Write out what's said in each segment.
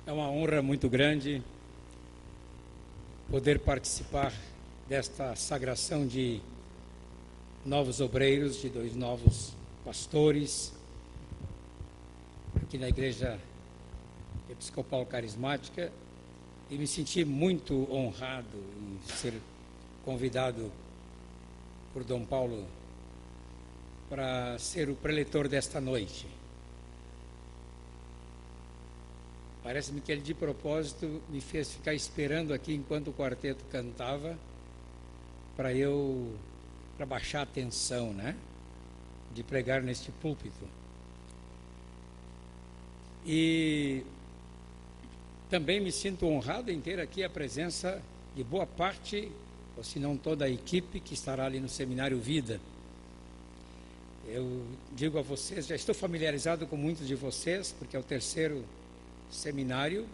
É uma honra muito grande poder participar desta sagração de novos obreiros, de 2 novos pastores, aqui na Igreja Episcopal Carismática, e me senti muito honrado em ser convidado por Dom Paulo para ser o preletor desta noite. Parece-me que ele de propósito me fez ficar esperando aqui enquanto o quarteto cantava para baixar a tensão, né? De pregar neste púlpito. E também me sinto honrado em ter aqui a presença de boa parte, ou se não toda a equipe que estará ali no Seminário Vida. Eu digo a vocês, já estou familiarizado com muitos de vocês, porque é o 3º seminário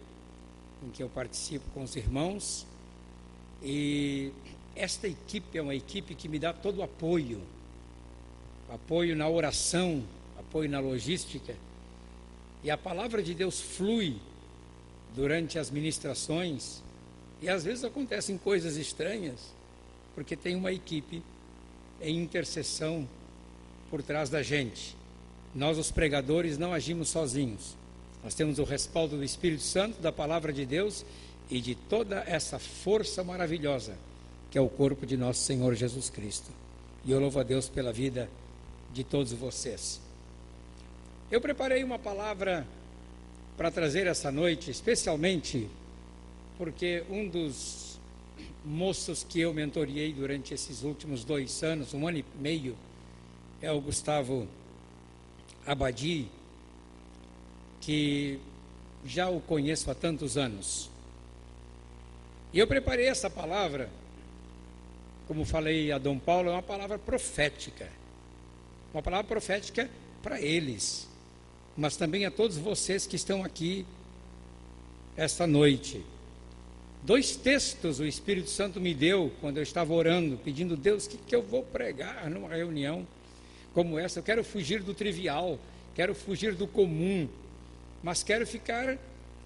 em que eu participo com os irmãos, e esta equipe é uma equipe que me dá todo o apoio na oração, apoio na logística, e a palavra de Deus flui durante as ministrações, e às vezes acontecem coisas estranhas, porque tem uma equipe em intercessão por trás da gente. Nós, os pregadores, não agimos sozinhos. Nós temos o respaldo do Espírito Santo, da palavra de Deus e de toda essa força maravilhosa que é o corpo de nosso Senhor Jesus Cristo. E eu louvo a Deus pela vida de todos vocês. Eu preparei uma palavra para trazer essa noite, especialmente porque um dos moços que eu mentoriei durante esses últimos 2 anos, 1 ano e meio, é o Gustavo Abadi, que já o conheço há tantos anos. E eu preparei essa palavra, como falei a Dom Paulo, é uma palavra profética. Uma palavra profética para eles, mas também a todos vocês que estão aqui esta noite. 2 textos o Espírito Santo me deu quando eu estava orando, pedindo: Deus, o que eu vou pregar numa reunião como essa? Eu quero fugir do trivial, quero fugir do comum, mas quero ficar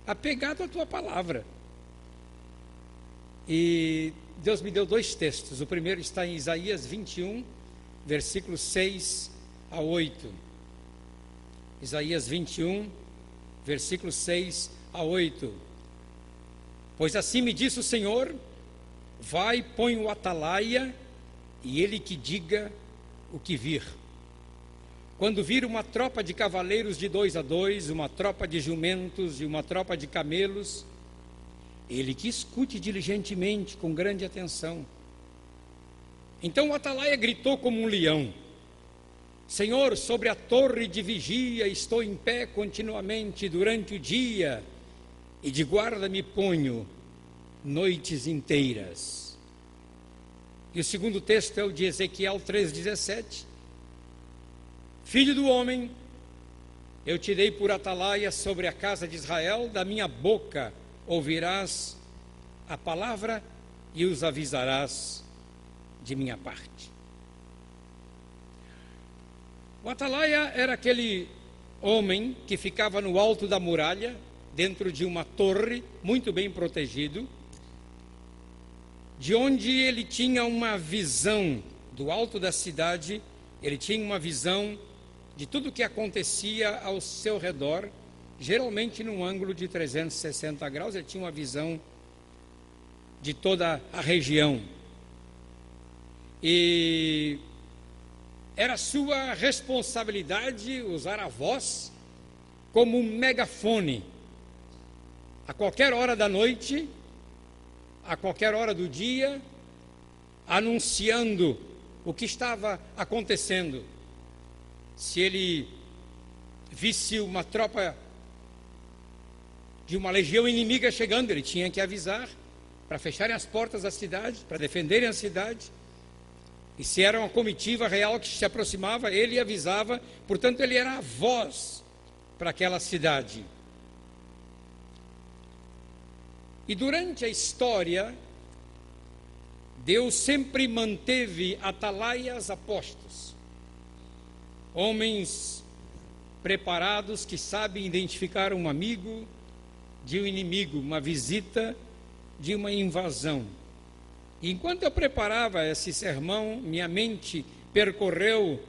apegado à tua palavra. E Deus me deu 2 textos. O primeiro está em Isaías 21, versículos 6 a 8. Isaías 21, versículos 6 a 8. Pois assim me disse o Senhor: vai, põe o atalaia, e ele que diga o que vir. Quando vir uma tropa de cavaleiros de 2 a 2, uma tropa de jumentos e uma tropa de camelos, ele que escute diligentemente, com grande atenção. Então o atalaia gritou como um leão: Senhor, sobre a torre de vigia estou em pé continuamente durante o dia, e de guarda me ponho noites inteiras. E o segundo texto é o de Ezequiel 3,17. Filho do homem, eu te dei por atalaia sobre a casa de Israel, da minha boca ouvirás a palavra e os avisarás de minha parte. O atalaia era aquele homem que ficava no alto da muralha, dentro de uma torre, muito bem protegido, de onde ele tinha uma visão do alto da cidade, ele tinha uma visão de tudo o que acontecia ao seu redor, geralmente num ângulo de 360 graus, ele tinha uma visão de toda a região. E era sua responsabilidade usar a voz como um megafone, a qualquer hora da noite, a qualquer hora do dia, anunciando o que estava acontecendo. Se ele visse uma tropa de uma legião inimiga chegando, ele tinha que avisar para fecharem as portas da cidade, para defenderem a cidade. E se era uma comitiva real que se aproximava, ele avisava. Portanto, ele era a voz para aquela cidade. E durante a história, Deus sempre manteve atalaias apostos, homens preparados que sabem identificar um amigo de um inimigo, uma visita de uma invasão. E enquanto eu preparava esse sermão, minha mente percorreu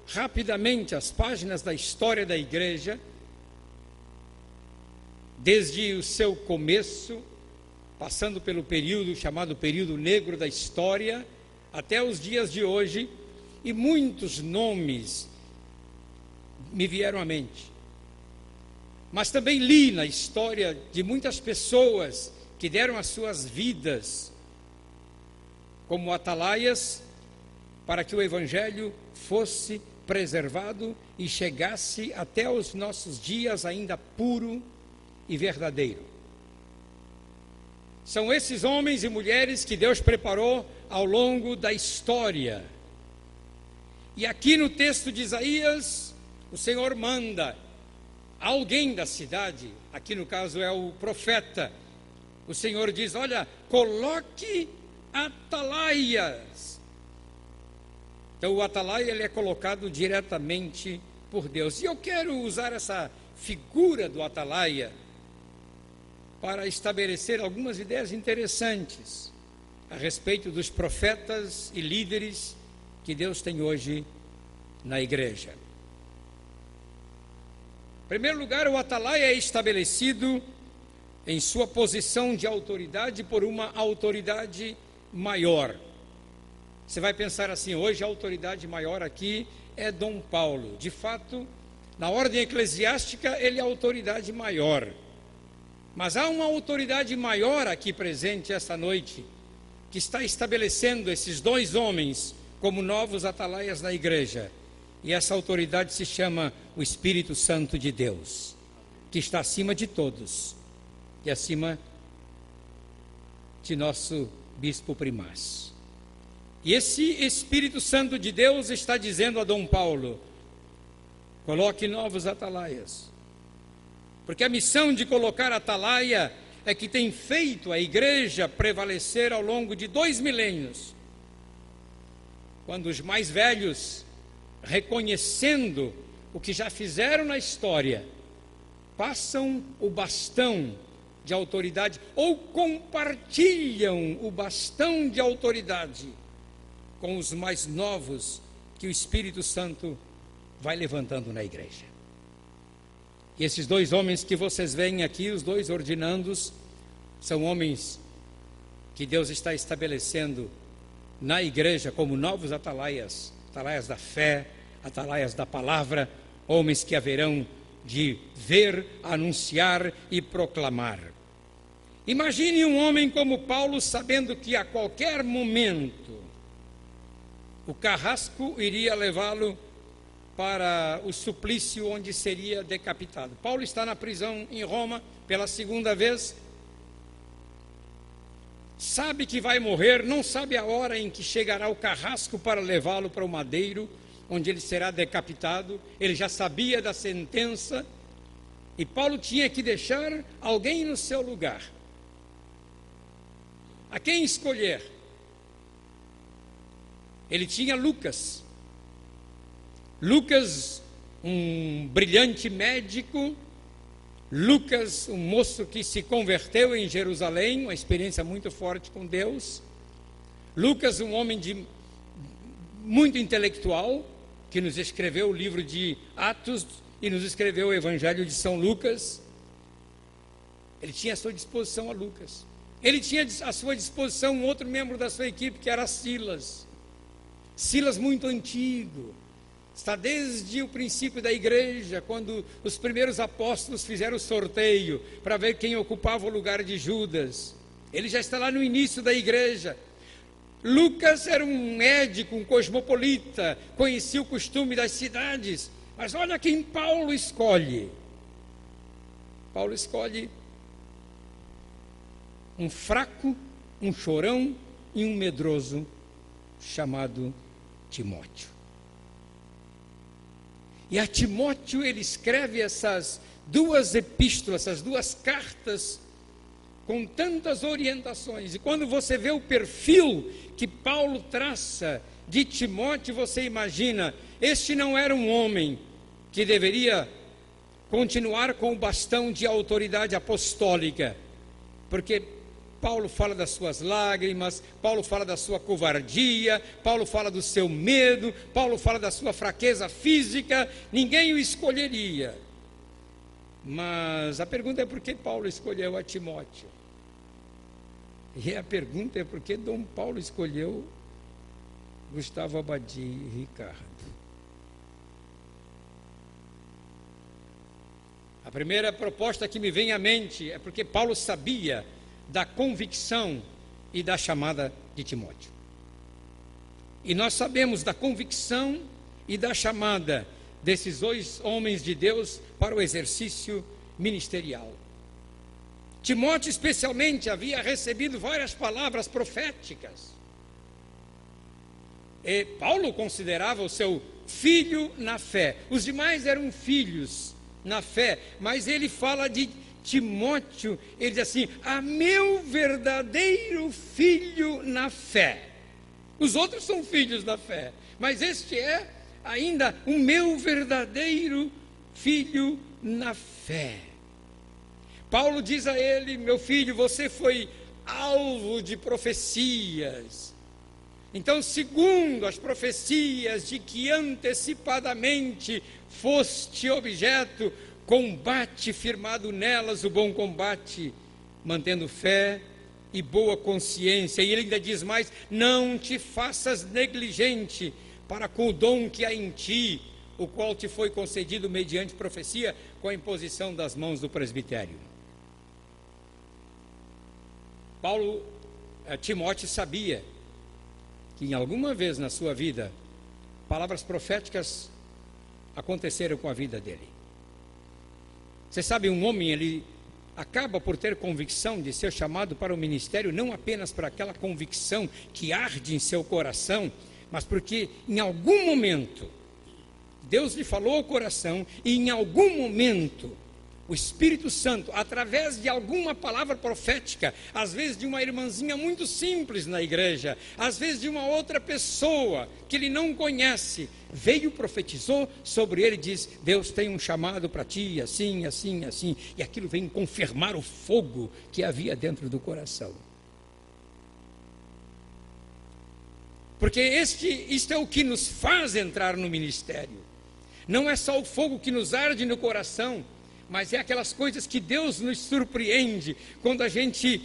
rapidamente as páginas da história da igreja, desde o seu começo, passando pelo período chamado período negro da história, até os dias de hoje, e muitos nomes me vieram à mente. Mas também li na história de muitas pessoas que deram as suas vidas como atalaias para que o Evangelho fosse preservado e chegasse até os nossos dias ainda puro e verdadeiro. São esses homens e mulheres que Deus preparou ao longo da história. E aqui no texto de Isaías, o Senhor manda alguém da cidade, aqui no caso é o profeta. O Senhor diz: olha, coloque atalaias. Então o atalaia, ele é colocado diretamente por Deus. E eu quero usar essa figura do atalaia para estabelecer algumas ideias interessantes a respeito dos profetas e líderes que Deus tem hoje na igreja. Em primeiro lugar, o atalaia é estabelecido em sua posição de autoridade por uma autoridade maior. Você vai pensar assim: hoje a autoridade maior aqui é Dom Paulo. De fato, na ordem eclesiástica ele é a autoridade maior. Mas há uma autoridade maior aqui presente esta noite, que está estabelecendo esses dois homens como novos atalaias da igreja. E essa autoridade se chama o Espírito Santo de Deus, que está acima de todos e acima de nosso bispo primaz. E esse Espírito Santo de Deus está dizendo a Dom Paulo: coloque novos atalaias. Porque a missão de colocar atalaia é que tem feito a igreja prevalecer ao longo de 2 milênios. Quando os mais velhos, reconhecendo o que já fizeram na história, passam o bastão de autoridade ou compartilham o bastão de autoridade com os mais novos que o Espírito Santo vai levantando na igreja. E esses dois homens que vocês veem aqui, os dois ordinandos, são homens que Deus está estabelecendo na igreja como novos atalaias, atalaias da fé, atalaias da palavra, homens que haverão de ver, anunciar e proclamar. Imagine um homem como Paulo sabendo que a qualquer momento o carrasco iria levá-lo para o suplício onde seria decapitado. Paulo está na prisão em Roma pela segunda vez, sabe que vai morrer, não sabe a hora em que chegará o carrasco para levá-lo para o madeiro, onde ele será decapitado. Ele já sabia da sentença e Paulo tinha que deixar alguém no seu lugar. A quem escolher? Ele tinha Lucas. Lucas, um brilhante médico. Lucas, um moço que se converteu em Jerusalém, uma experiência muito forte com Deus. Lucas, um homem muito intelectual, que nos escreveu o livro de Atos e nos escreveu o Evangelho de São Lucas. Ele tinha à sua disposição a Lucas. Ele tinha à sua disposição um outro membro da sua equipe, que era Silas. Silas, muito antigo, está desde o princípio da igreja, quando os primeiros apóstolos fizeram o sorteio para ver quem ocupava o lugar de Judas. Ele já está lá no início da igreja. Lucas era um médico, um cosmopolita, conhecia o costume das cidades. Mas olha quem Paulo escolhe. Paulo escolhe um fraco, um chorão e um medroso chamado Timóteo. E a Timóteo ele escreve essas duas epístolas, essas duas cartas, com tantas orientações. E quando você vê o perfil que Paulo traça de Timóteo, você imagina, este não era um homem que deveria continuar com o bastão de autoridade apostólica, porque Paulo fala das suas lágrimas, Paulo fala da sua covardia, Paulo fala do seu medo, Paulo fala da sua fraqueza física. Ninguém o escolheria. Mas a pergunta é por que Paulo escolheu a Timóteo? E a pergunta é por que Dom Paulo escolheu Gustavo Abadi e Ricardo? A primeira proposta que me vem à mente é porque Paulo sabia da convicção e da chamada de Timóteo. E nós sabemos da convicção e da chamada desses dois homens de Deus para o exercício ministerial. Timóteo, especialmente, havia recebido várias palavras proféticas. E Paulo considerava o seu filho na fé. Os demais eram filhos na fé, mas ele fala de Timóteo, ele diz assim: a meu verdadeiro filho na fé. Os outros são filhos da fé, mas este é ainda o meu verdadeiro filho na fé. Paulo diz a ele: meu filho, você foi alvo de profecias. Então, segundo as profecias de que antecipadamente foste objeto, combate firmado nelas o bom combate, mantendo fé e boa consciência. E ele ainda diz mais: não te faças negligente para com o dom que há em ti, o qual te foi concedido mediante profecia, com a imposição das mãos do presbitério. Timóteo sabia que em alguma vez na sua vida, palavras proféticas aconteceram com a vida dele. Você sabe, um homem, ele acaba por ter convicção de ser chamado para o ministério, não apenas por aquela convicção que arde em seu coração, mas porque em algum momento Deus lhe falou ao coração, e em algum momento o Espírito Santo, através de alguma palavra profética, às vezes de uma irmãzinha muito simples na igreja, às vezes de uma outra pessoa que ele não conhece, veio, profetizou sobre ele e diz: Deus tem um chamado para ti, assim, assim, assim. E aquilo vem confirmar o fogo que havia dentro do coração. Porque isto é o que nos faz entrar no ministério. Não é só o fogo que nos arde no coração, mas é aquelas coisas que Deus nos surpreende, quando a gente,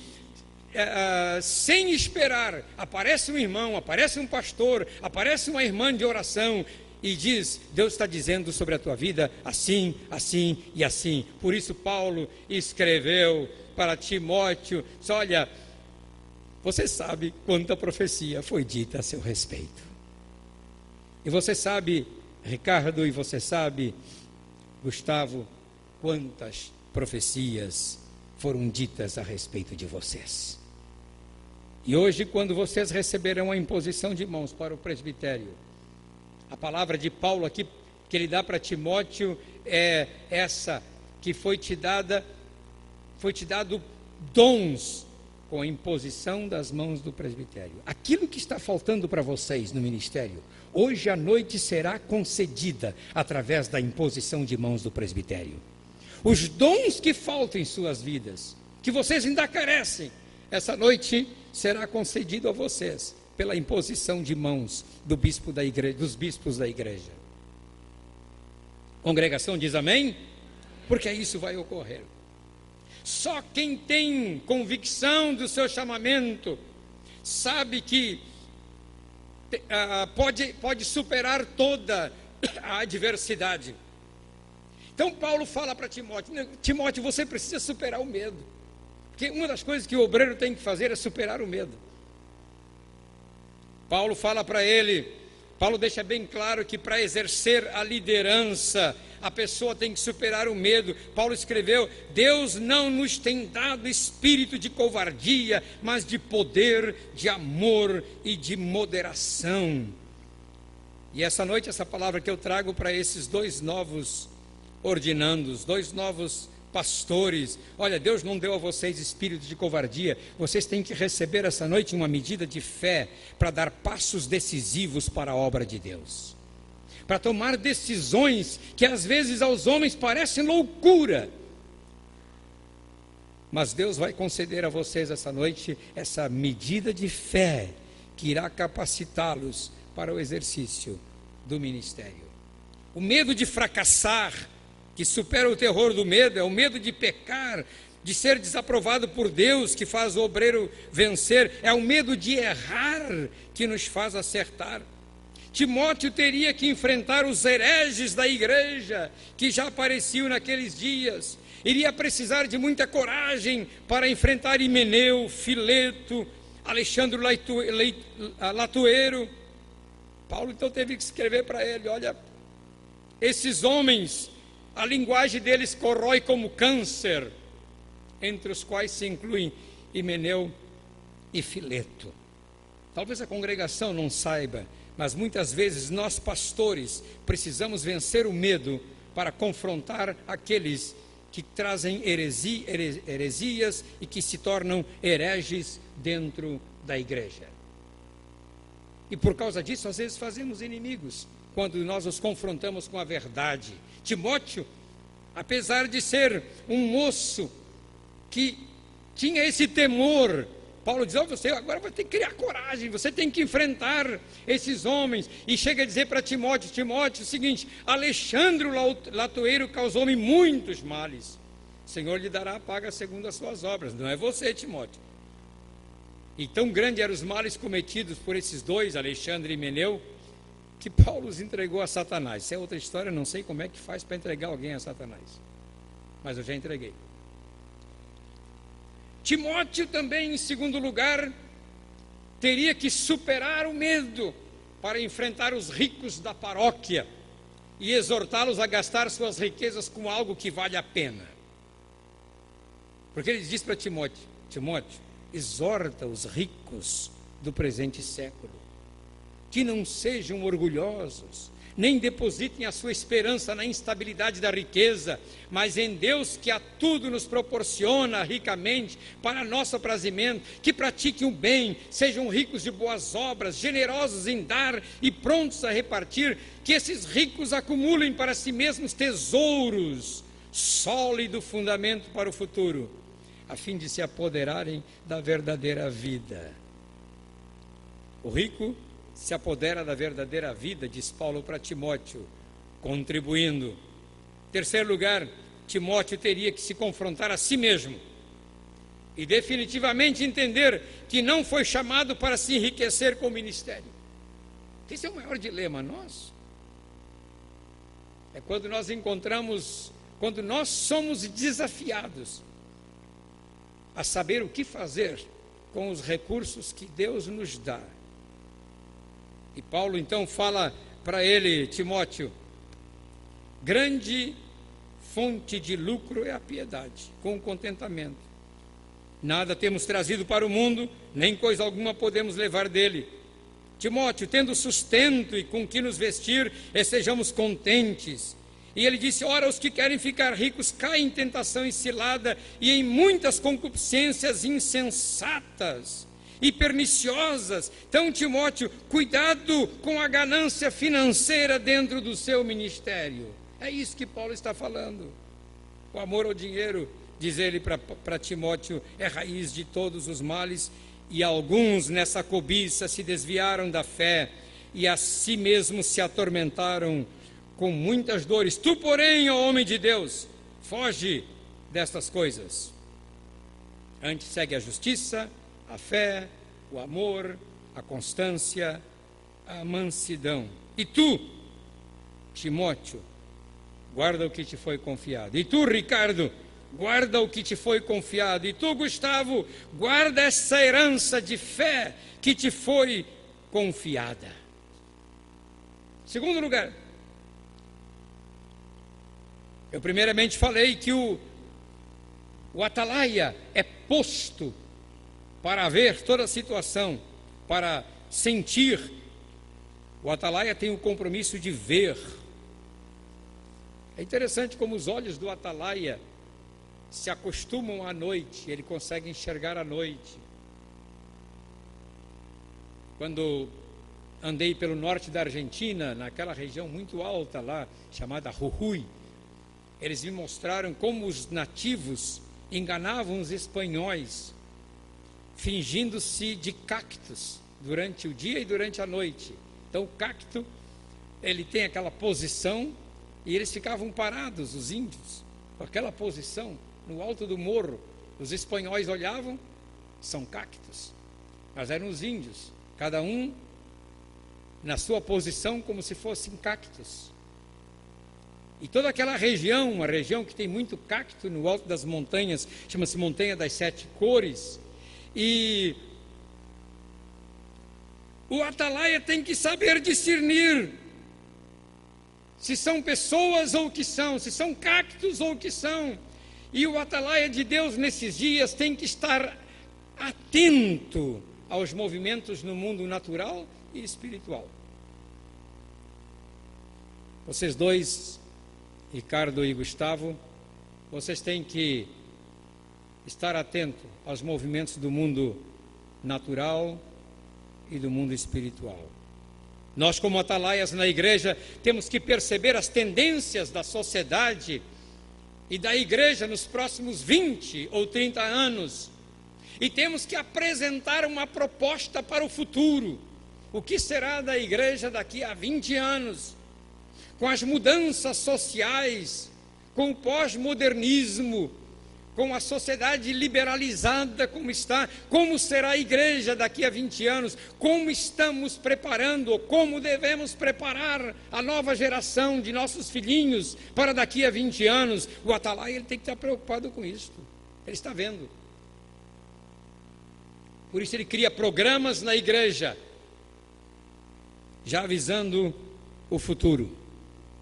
sem esperar, aparece um irmão, aparece um pastor, aparece uma irmã de oração, e diz: Deus está dizendo sobre a tua vida assim, assim e assim. Por isso Paulo escreveu para Timóteo: olha, você sabe quanta profecia foi dita a seu respeito. E você sabe, Ricardo, e você sabe, Gustavo, quantas profecias foram ditas a respeito de vocês. E hoje, quando vocês receberão a imposição de mãos para o presbitério, a palavra de Paulo aqui, que ele dá para Timóteo, é essa: que foi te dado dons com a imposição das mãos do presbitério. Aquilo que está faltando para vocês no ministério, hoje à noite será concedida através da imposição de mãos do presbitério. Os dons que faltam em suas vidas, que vocês ainda carecem, essa noite será concedido a vocês pela imposição de mãos do bispo da igreja, dos bispos da igreja. A congregação diz amém? Porque isso vai ocorrer. Só quem tem convicção do seu chamamento sabe que pode superar toda a adversidade. Então Paulo fala para Timóteo: Timóteo, você precisa superar o medo, porque uma das coisas que o obreiro tem que fazer é superar o medo. Paulo fala para ele, Paulo deixa bem claro que para exercer a liderança, a pessoa tem que superar o medo. Paulo escreveu: Deus não nos tem dado espírito de covardia, mas de poder, de amor e de moderação. E essa noite, essa palavra que eu trago para esses dois novos ordinandos, dois novos pastores: olha, Deus não deu a vocês espírito de covardia, vocês têm que receber essa noite uma medida de fé para dar passos decisivos para a obra de Deus, para tomar decisões que às vezes aos homens parecem loucura. Mas Deus vai conceder a vocês essa noite essa medida de fé que irá capacitá-los para o exercício do ministério. O medo de fracassar, que supera o terror do medo, é o medo de pecar, de ser desaprovado por Deus, que faz o obreiro vencer, é o medo de errar que nos faz acertar. Timóteo teria que enfrentar os hereges da igreja que já apareciam naqueles dias. Iria precisar de muita coragem para enfrentar Himeneu, Fileto, Alexandre Latueiro. Paulo então teve que escrever para ele: olha, esses homens, a linguagem deles corrói como câncer, entre os quais se incluem Himeneu e Fileto. Talvez a congregação não saiba, mas muitas vezes nós pastores precisamos vencer o medo para confrontar aqueles que trazem heresias e que se tornam hereges dentro da igreja. E por causa disso, às vezes fazemos inimigos, quando nós os confrontamos com a verdade. Timóteo, apesar de ser um moço que tinha esse temor, Paulo diz: você agora vai ter que criar coragem, você tem que enfrentar esses homens. E chega a dizer para Timóteo: Timóteo, o seguinte, Alexandre Latueiro causou-me muitos males, o Senhor lhe dará a paga segundo as suas obras. Não é você, Timóteo. E tão grande eram os males cometidos por esses dois, Alexandre e Himeneu, que Paulo os entregou a Satanás. Isso é outra história, não sei como é que faz para entregar alguém a Satanás, mas eu já entreguei. Timóteo também, em segundo lugar, teria que superar o medo para enfrentar os ricos da paróquia e exortá-los a gastar suas riquezas com algo que vale a pena. Porque ele diz para Timóteo: Timóteo, exorta os ricos do presente século, que não sejam orgulhosos, nem depositem a sua esperança na instabilidade da riqueza, mas em Deus, que a tudo nos proporciona ricamente para nosso aprazimento, que pratiquem o bem, sejam ricos de boas obras, generosos em dar e prontos a repartir, que esses ricos acumulem para si mesmos tesouros, sólido fundamento para o futuro, a fim de se apoderarem da verdadeira vida. O rico se apodera da verdadeira vida, diz Paulo para Timóteo, contribuindo. Terceiro lugar, Timóteo teria que se confrontar a si mesmo e definitivamente entender que não foi chamado para se enriquecer com o ministério. Esse é o maior dilema nosso. É quando nós encontramos, quando nós somos desafiados a saber o que fazer com os recursos que Deus nos dá. E Paulo então fala para ele, Timóteo: grande fonte de lucro é a piedade, com o contentamento. Nada temos trazido para o mundo, nem coisa alguma podemos levar dele. Timóteo, tendo sustento e com que nos vestir, sejamos contentes. E ele disse: ora, os que querem ficar ricos caem em tentação e cilada e em muitas concupiscências insensatas e perniciosas. Então, Timóteo, cuidado com a ganância financeira dentro do seu ministério. É isso que Paulo está falando. O amor ao dinheiro, diz ele para Timóteo, é raiz de todos os males, e alguns nessa cobiça se desviaram da fé e a si mesmos se atormentaram com muitas dores. Tu, porém, ó homem de Deus, foge destas coisas. Antes segue a justiça, a fé, o amor, a constância, a mansidão. E tu, Timóteo, guarda o que te foi confiado. E tu, Ricardo, guarda o que te foi confiado. E tu, Gustavo, guarda essa herança de fé que te foi confiada. Segundo lugar, eu primeiramente falei que o atalaia é posto para ver toda a situação, para sentir. O atalaia tem o compromisso de ver. É interessante como os olhos do atalaia se acostumam à noite, ele consegue enxergar à noite. Quando andei pelo norte da Argentina, naquela região muito alta lá, chamada Jujuy. Eles me mostraram como os nativos enganavam os espanhóis, fingindo-se de cactos durante o dia e durante a noite. Então o cacto, ele tem aquela posição e eles ficavam parados, os índios, com aquela posição, no alto do morro. Os espanhóis olhavam, são cactos, mas eram os índios, cada um na sua posição como se fossem cactos. E toda aquela região, uma região que tem muito cacto no alto das montanhas, chama-se Montanha das Sete Cores. E o atalaia tem que saber discernir se são pessoas ou o que são, se são cactos ou o que são. E o atalaia de Deus nesses dias tem que estar atento aos movimentos no mundo natural e espiritual. Vocês dois, Ricardo e Gustavo, vocês têm que estar atentos aos movimentos do mundo natural e do mundo espiritual. Nós, como atalaias na igreja, temos que perceber as tendências da sociedade e da igreja nos próximos 20 ou 30 anos. E temos que apresentar uma proposta para o futuro. O que será da igreja daqui a 20 anos? Com as mudanças sociais, com o pós-modernismo, com a sociedade liberalizada como está, como será a igreja daqui a 20 anos? Como estamos preparando, ou como devemos preparar a nova geração de nossos filhinhos para daqui a 20 anos? O atalaia, ele tem que estar preocupado com isso. Ele está vendo. Por isso ele cria programas na igreja, já avisando o futuro,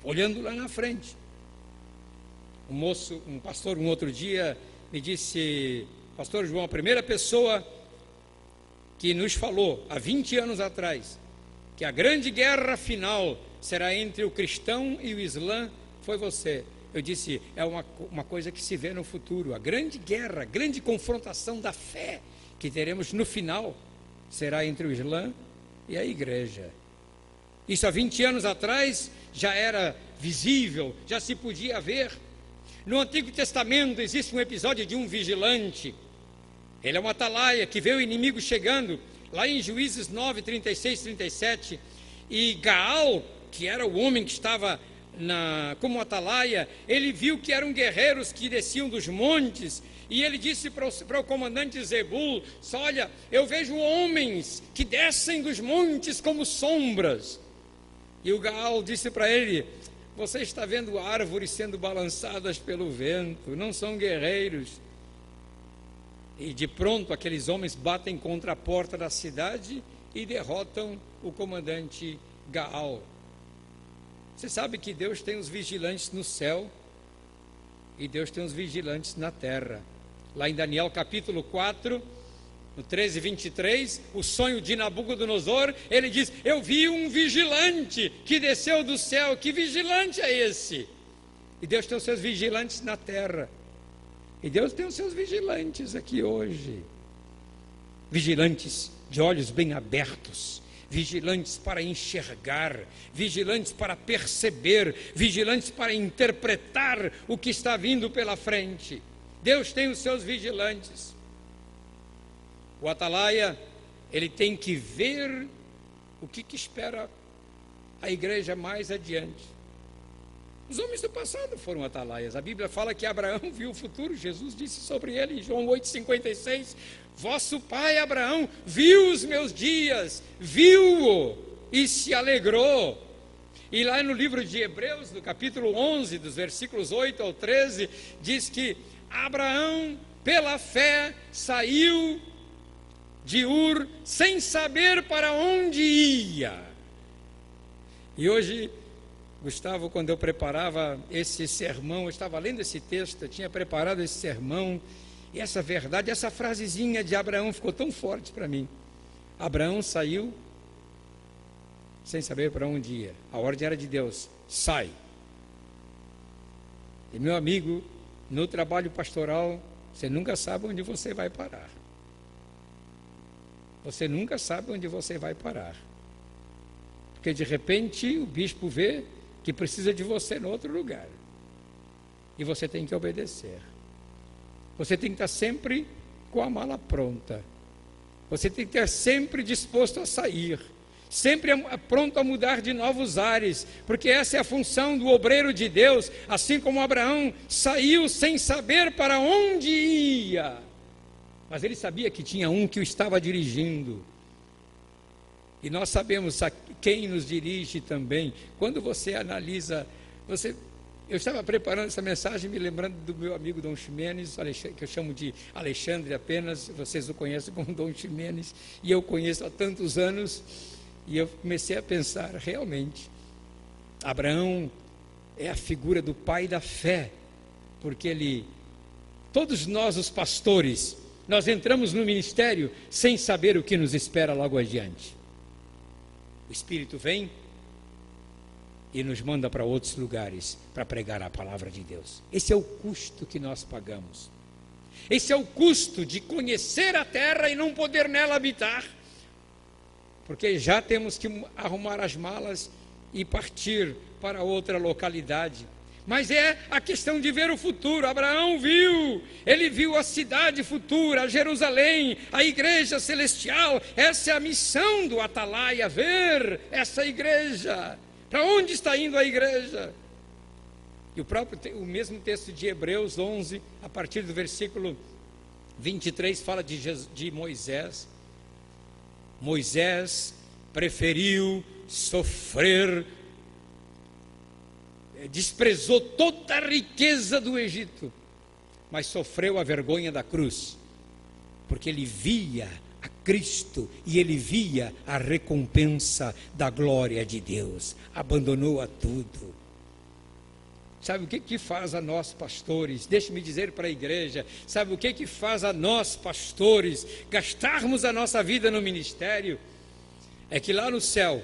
olhando lá na frente. Um pastor, um outro dia, me disse: Pastor João, a primeira pessoa que nos falou, há 20 anos atrás, que a grande guerra final será entre o cristão e o islã, foi você. Eu disse: é uma coisa que se vê no futuro. A grande guerra, a grande confrontação da fé que teremos no final, será entre o islã e a igreja. Isso há 20 anos atrás já era visível, já se podia ver. No Antigo Testamento existe um episódio de um vigilante. Ele é um atalaia que vê o inimigo chegando, lá em Juízes 9, 36, 37. E Gaal, que era o homem que estava como atalaia, ele viu que eram guerreiros que desciam dos montes. E ele disse para o comandante Zebul: olha, eu vejo homens que descem dos montes como sombras. E o Gaal disse para ele: você está vendo árvores sendo balançadas pelo vento, não são guerreiros. E de pronto aqueles homens batem contra a porta da cidade e derrotam o comandante Gaal. Você sabe que Deus tem os vigilantes no céu e Deus tem os vigilantes na terra. Lá em Daniel capítulo 4, no 13, 23, o sonho de Nabucodonosor, ele diz: eu vi um vigilante que desceu do céu. Que vigilante é esse? E Deus tem os seus vigilantes na terra. E Deus tem os seus vigilantes aqui hoje. Vigilantes de olhos bem abertos, vigilantes para enxergar, vigilantes para perceber, vigilantes para interpretar o que está vindo pela frente. Deus tem os seus vigilantes. O atalaia, ele tem que ver o que espera a igreja mais adiante. Os homens do passado foram atalaias. A Bíblia fala que Abraão viu o futuro. Jesus disse sobre ele em João 8,56: vosso pai Abraão viu os meus dias, viu-o e se alegrou. E lá no livro de Hebreus, no capítulo 11, dos versículos 8 ao 13, diz que Abraão, pela fé, saiu de Ur sem saber para onde ia. E hoje, Gustavo, quando eu preparava esse sermão, eu estava lendo esse texto, eu tinha preparado esse sermão, e essa verdade, essa frasezinha de Abraão ficou tão forte para mim. Abraão saiu sem saber para onde ia. A ordem era de Deus: sai. E meu amigo, no trabalho pastoral, você nunca sabe onde você vai parar. Você nunca sabe onde você vai parar. Porque de repente o bispo vê que precisa de você no outro lugar. E você tem que obedecer. Você tem que estar sempre com a mala pronta. Você tem que estar sempre disposto a sair. Sempre pronto a mudar de novos ares, porque essa é a função do obreiro de Deus, assim como Abraão saiu sem saber para onde ia, mas ele sabia que tinha um que o estava dirigindo, e nós sabemos a quem nos dirige também. Quando você analisa, eu estava preparando essa mensagem me lembrando do meu amigo Dom Ximenes, que eu chamo de Alexandre apenas, vocês o conhecem como Dom Ximenes, e eu conheço há tantos anos. E eu comecei a pensar, realmente, Abraão é a figura do pai da fé, porque todos nós os pastores, nós entramos no ministério sem saber o que nos espera logo adiante. O Espírito vem e nos manda para outros lugares para pregar a palavra de Deus. Esse é o custo que nós pagamos. Esse é o custo de conhecer a terra e não poder nela habitar. Porque já temos que arrumar as malas e partir para outra localidade. Mas é a questão de ver o futuro. Abraão ele viu a cidade futura, Jerusalém, a igreja celestial. Essa é a missão do Atalaia, ver essa igreja. Para onde está indo a igreja? E o mesmo texto de Hebreus 11, a partir do versículo 23, fala de Moisés. Moisés preferiu sofrer, desprezou toda a riqueza do Egito, mas sofreu a vergonha da cruz, porque ele via a Cristo e ele via a recompensa da glória de Deus, abandonou a tudo. Sabe o que faz a nós pastores? Deixe-me dizer para a igreja, sabe o que faz a nós pastores gastarmos a nossa vida no ministério? É que lá no céu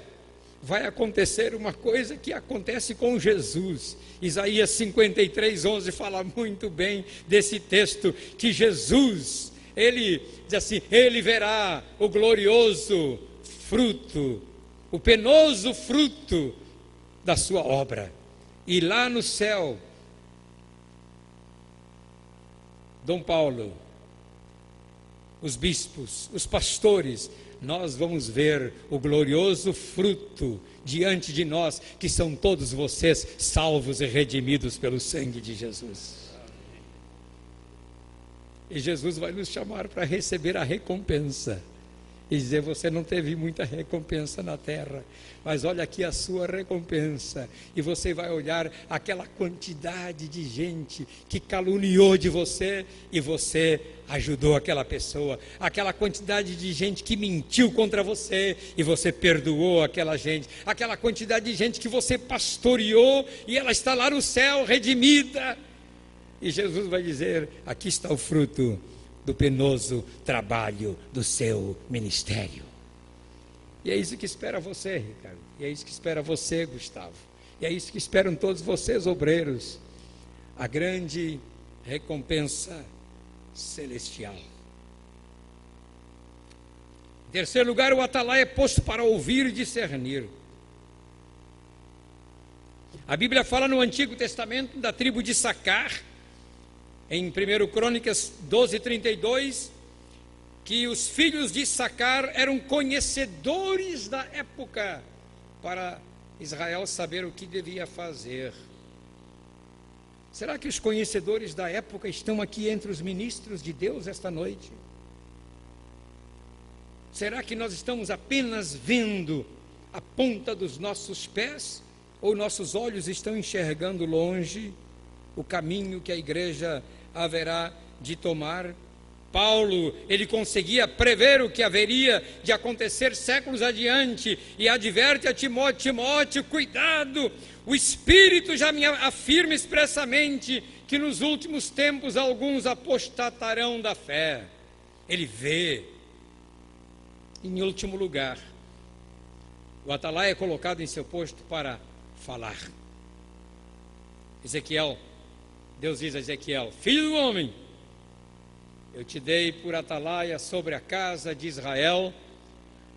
vai acontecer uma coisa que acontece com Jesus. Isaías 53:11 fala muito bem desse texto, que Jesus, ele diz assim, ele verá o glorioso fruto, o penoso fruto da sua obra. E lá no céu, Dom Paulo, os bispos, os pastores, nós vamos ver o glorioso fruto diante de nós, que são todos vocês salvos e redimidos pelo sangue de Jesus. E Jesus vai nos chamar para receber a recompensa. E dizer, você não teve muita recompensa na terra, mas olha aqui a sua recompensa. E você vai olhar aquela quantidade de gente que caluniou de você e você ajudou aquela pessoa. Aquela quantidade de gente que mentiu contra você e você perdoou aquela gente. Aquela quantidade de gente que você pastoreou e ela está lá no céu redimida. E Jesus vai dizer, aqui está o fruto do penoso trabalho do seu ministério. E é isso que espera você, Ricardo. E é isso que espera você, Gustavo. E é isso que esperam todos vocês, obreiros. A grande recompensa celestial. Em terceiro lugar, o atalaia é posto para ouvir e discernir. A Bíblia fala no Antigo Testamento da tribo de Issacar, em 1 Crônicas 12:32, que os filhos de Issacar eram conhecedores da época para Israel saber o que devia fazer. Será que os conhecedores da época estão aqui entre os ministros de Deus esta noite? Será que nós estamos apenas vendo a ponta dos nossos pés? Ou nossos olhos estão enxergando longe o caminho que a igreja haverá de tomar? Paulo, ele conseguia prever o que haveria de acontecer séculos adiante e adverte a Timóteo, cuidado, o Espírito já me afirma expressamente que nos últimos tempos alguns apostatarão da fé. Ele vê. Em último lugar, o atalaia é colocado em seu posto para falar. Deus diz a Ezequiel, filho do homem, eu te dei por atalaia sobre a casa de Israel,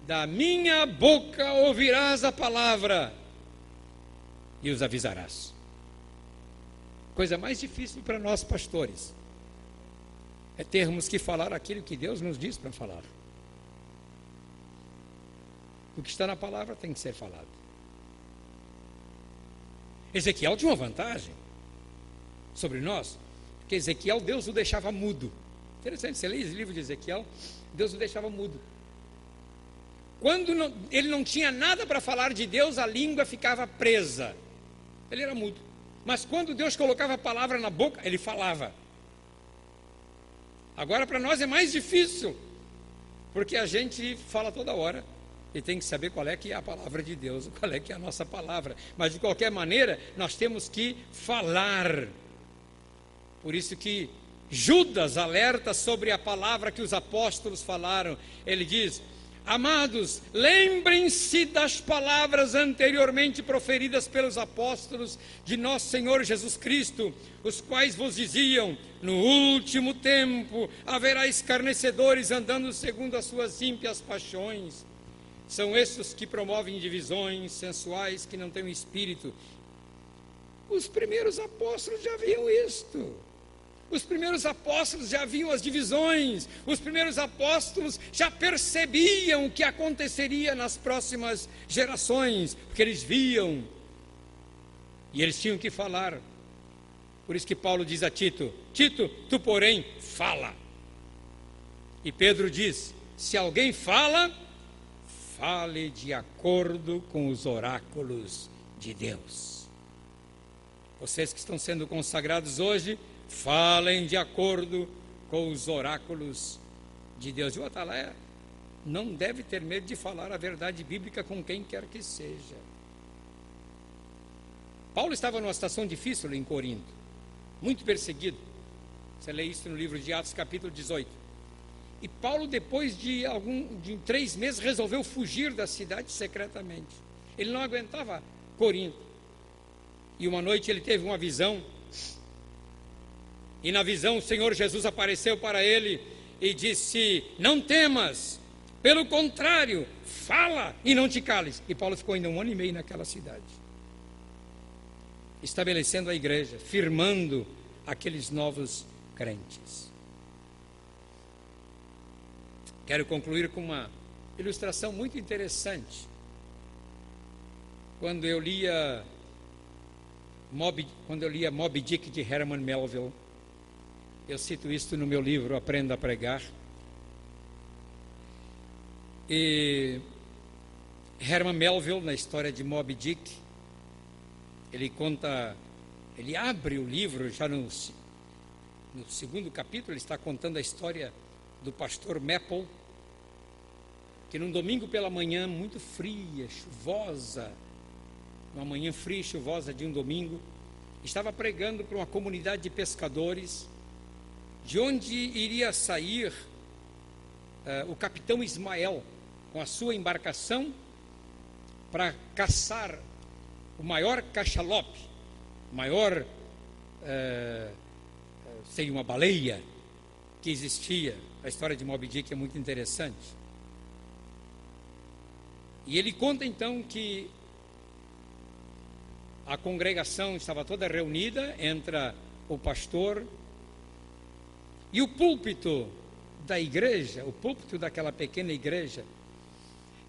da minha boca ouvirás a palavra e os avisarás. Coisa mais difícil para nós pastores é termos que falar aquilo que Deus nos diz para falar. O que está na palavra tem que ser falado. Ezequiel tinha uma vantagem sobre nós, porque Ezequiel, Deus o deixava mudo. Interessante, você lê esse livro de Ezequiel, Deus o deixava mudo. Quando ele não tinha nada para falar de Deus, a língua ficava presa. Ele era mudo. Mas quando Deus colocava a palavra na boca, ele falava. Agora para nós é mais difícil, porque a gente fala toda hora e tem que saber qual é que é a palavra de Deus, qual é que é a nossa palavra. Mas de qualquer maneira, nós temos que falar. Por isso que Judas alerta sobre a palavra que os apóstolos falaram. Ele diz: amados, lembrem-se das palavras anteriormente proferidas pelos apóstolos de nosso Senhor Jesus Cristo, os quais vos diziam: no último tempo haverá escarnecedores andando segundo as suas ímpias paixões. São esses que promovem divisões sensuais, que não têm um espírito. Os primeiros apóstolos já viam isto. Os primeiros apóstolos já viam as divisões. Os primeiros apóstolos já percebiam o que aconteceria nas próximas gerações, porque eles viam e eles tinham que falar. Por isso que Paulo diz a Tito: Tito, tu porém fala. E Pedro diz: se alguém fala, fale de acordo com os oráculos de Deus. Vocês que estão sendo consagrados hoje, falem de acordo com os oráculos de Deus. E o atalaia não deve ter medo de falar a verdade bíblica com quem quer que seja. Paulo estava numa situação difícil em Corinto, muito perseguido. Você lê isso no livro de Atos, capítulo 18. E Paulo, depois de 3 meses, resolveu fugir da cidade secretamente. Ele não aguentava Corinto. E uma noite ele teve uma visão. E na visão o Senhor Jesus apareceu para ele e disse: não temas, pelo contrário, fala e não te cales. E Paulo ficou ainda 1 ano e meio naquela cidade, estabelecendo a igreja, firmando aqueles novos crentes. Quero concluir com uma ilustração muito interessante. Quando eu lia Moby Dick de Herman Melville, eu cito isto no meu livro Aprenda a Pregar. E Herman Melville, na história de Moby Dick, ele abre o livro já no 2º capítulo. Ele está contando a história do pastor Maple, que num domingo pela manhã muito fria, chuvosa, uma manhã fria e chuvosa de um domingo, estava pregando para uma comunidade de pescadores, de onde iria sair o capitão Ismael com a sua embarcação para caçar o maior cachalote, maior, sei, uma baleia que existia. A história de Moby Dick é muito interessante. E ele conta então que a congregação estava toda reunida, entra o pastor e o púlpito da igreja, o púlpito daquela pequena igreja,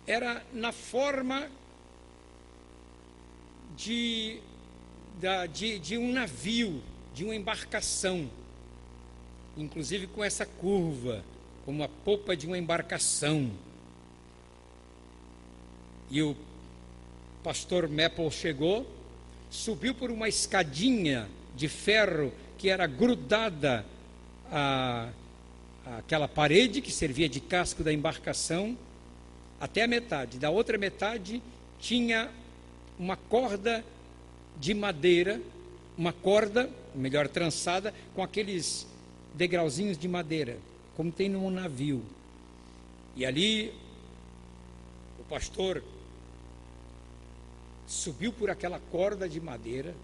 era na forma de um navio, de uma embarcação, inclusive com essa curva, como a popa de uma embarcação. E o pastor Maple chegou, subiu por uma escadinha de ferro que era grudada àquela parede que servia de casco da embarcação, até a metade. Da outra metade tinha uma corda de madeira, uma corda, melhor trançada, com aqueles degrauzinhos de madeira, como tem num navio. E ali o pastor subiu por aquela corda de madeira,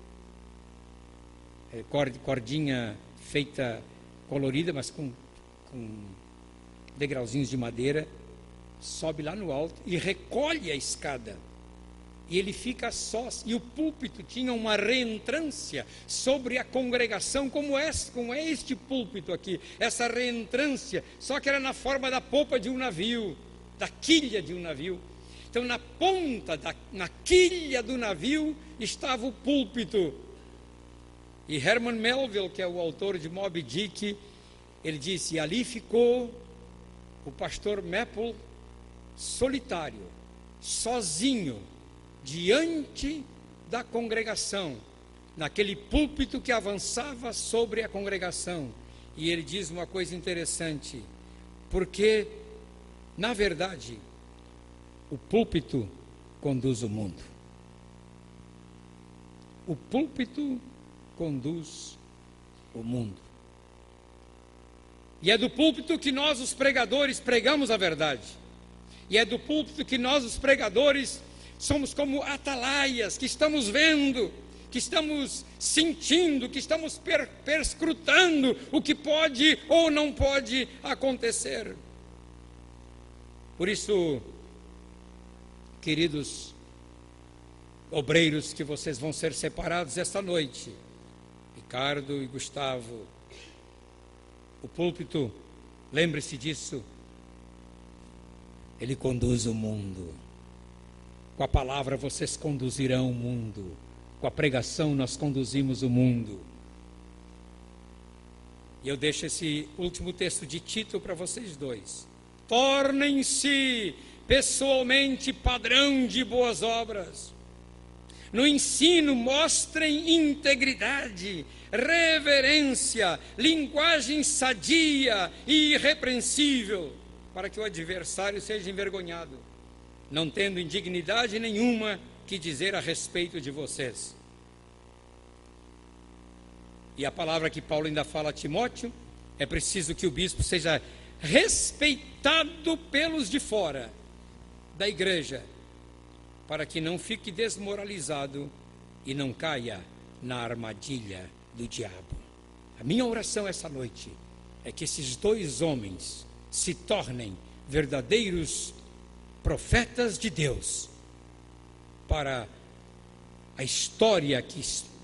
cordinha feita colorida, mas com degrauzinhos de madeira, sobe lá no alto e recolhe a escada. E ele fica só, e o púlpito tinha uma reentrância sobre a congregação, como é este púlpito aqui, essa reentrância, só que era na forma da popa de um navio, da quilha de um navio. Então na ponta, na quilha do navio, estava o púlpito. E Herman Melville, que é o autor de Moby Dick, ele disse, ali ficou o pastor Maple solitário, sozinho, diante da congregação, naquele púlpito que avançava sobre a congregação. E ele diz uma coisa interessante, porque, na verdade, o púlpito conduz o mundo. O púlpito conduz o mundo. E é do púlpito que nós, os pregadores, pregamos a verdade. E é do púlpito que nós, os pregadores, somos como atalaias, que estamos vendo, que estamos sentindo, que estamos perscrutando o que pode ou não pode acontecer. Por isso, queridos obreiros, que vocês vão ser separados esta noite, Ricardo e Gustavo, o púlpito, lembre-se disso, ele conduz o mundo. Com a palavra vocês conduzirão o mundo. Com a pregação nós conduzimos o mundo. E eu deixo esse último texto de Tito para vocês dois. Tornem-se pessoalmente padrão de boas obras. No ensino mostrem integridade, reverência, linguagem sadia e irrepreensível, para que o adversário seja envergonhado, não tendo indignidade nenhuma que dizer a respeito de vocês. E a palavra que Paulo ainda fala a Timóteo, é preciso que o bispo seja respeitado pelos de fora da igreja, para que não fique desmoralizado e não caia na armadilha do diabo. A minha oração essa noite é que esses dois homens se tornem verdadeiros profetas de Deus para a história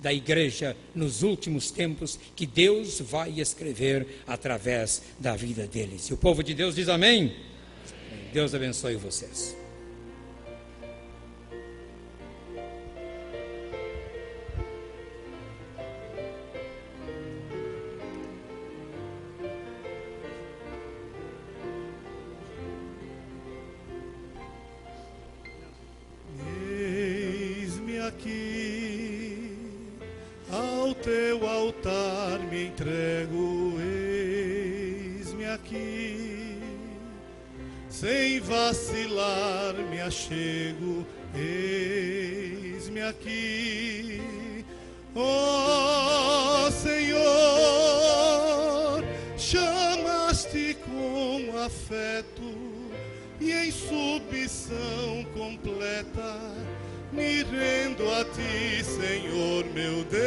da igreja nos últimos tempos, que Deus vai escrever através da vida deles. E o povo de Deus diz amém? Deus abençoe vocês. Aqui ao teu altar me entrego, eis-me aqui, sem vacilar me achego, eis-me aqui, ó Senhor, chamaste com afeto e em submissão completa me rendo a ti, Senhor meu Deus.